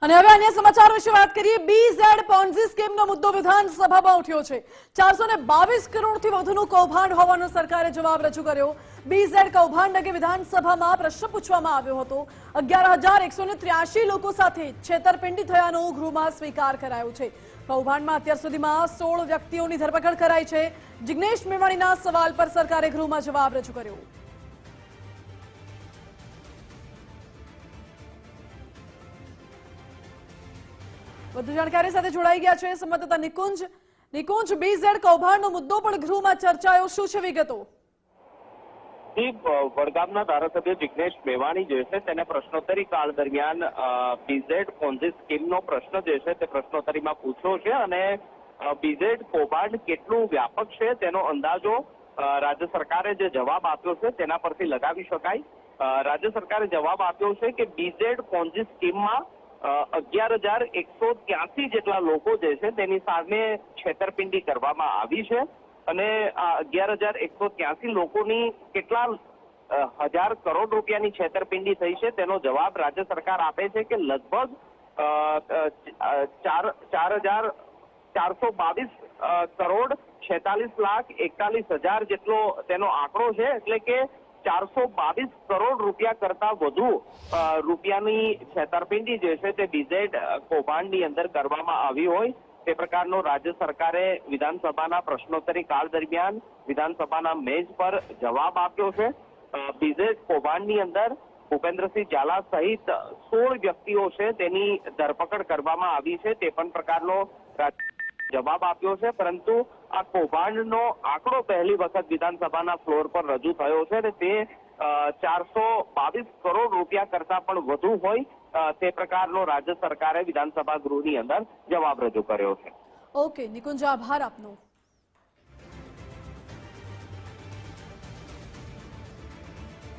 અને હવે અન્ય સમાચાર વિશે વાત કરીએ। બીઝેડ પોન્ઝી સ્કીમનો મુદ્દો વિધાનસભામાં ઉઠ્યો છે। 422 કરોડથી વધુનું કૌભાંડ હોવાનો સરકારે જવાબ રજૂ કર્યો। બીઝેડ કૌભાંડ અંગે વિધાનસભામાં પ્રશ્ન પૂછવામાં આવ્યો હતો। 11,183 લોકો સાથે છેતરપિંડી થયાનો ગૃહમાં સ્વીકાર કરાયો છે। કૌભાંડમાં અત્યાર સુધીમાં 16 વ્યક્તિઓની ધરપકડ કરાઈ છે। જિગ્નેશ મેવાણીના સવાલ પર સરકારે ગૃહમાં જવાબ રજૂ કર્યો। વધુ જાણકારી સાથે જોડાઈ ગયા છે સંવાદદાતા નિકુંજ। બીઝેડ કૌભાંડનો મુદ્દો પણ ગૃહમાં ચર્ચાયો, શું છે વિગતો? વડગામના ધારાસભ્ય જિગ્નેશ મેવાણી જે છે તેને પ્રશ્નોત્તરી કાળ દરમિયાન બીઝેડ પોન્ઝી સ્કીમનો પ્રશ્ન જે છે તે પ્રશ્નોત્તરીમાં પૂછ્યો છે અને બીઝેડ કૌભાંડ કેટલું વ્યાપક છે તેનો અંદાજો રાજ્ય સરકારે જે જવાબ આપ્યો છે તેના પરથી લગાવી શકાય। રાજ્ય સરકારે જવાબ આપ્યો છે કે બીઝેડ પોન્ઝી સ્કીમમાં 11,183 જેટલા લોકો જે છે તેની સામે છેતરપિંડી કરવામાં આવી છે અને આ 11,183 લોકોની કેટલા હજાર કરોડ રૂપિયાની છેતરપિંડી થઈ છે તેનો જવાબ રાજ્ય સરકાર આપે છે કે લગભગ 4,422 કરોડ 46,41,000 જેટલો તેનો આંકડો છે। એટલે કે 422 કરોડ રૂપિયા કરતા વધુ રૂપિયાની છેતરપિંડી જે છે તે બીઝેડ કૌભાંડની અંદર કરવામાં આવી હોય તે પ્રકારનો રાજ્ય સરકારે વિધાનસભાના પ્રશ્નોત્તરી કાળ દરમિયાન વિધાનસભાના મેજ પર જવાબ આપ્યો છે। બીઝેડ કૌભાંડની અંદર ભૂપેન્દ્રસિંહ ઝાલા સહિત 16 વ્યક્તિઓ છે તેની ધરપકડ કરવામાં આવી છે તે પણ પ્રકારનો જવાબ આપ્યો છે। પરંતુ આ કૌભાંડનો આંકડો પહેલી વખત વિધાનસભાના ફ્લોર પર રજૂ થયો છે અને તે 422 કરોડ રૂપિયા કરતા પણ વધુ હોય તે પ્રકારનો રાજ્ય સરકારે વિધાનસભા ગૃહની અંદર જવાબ રજૂ કર્યો છે। ઓકે નિકુંજ, આભાર આપનો।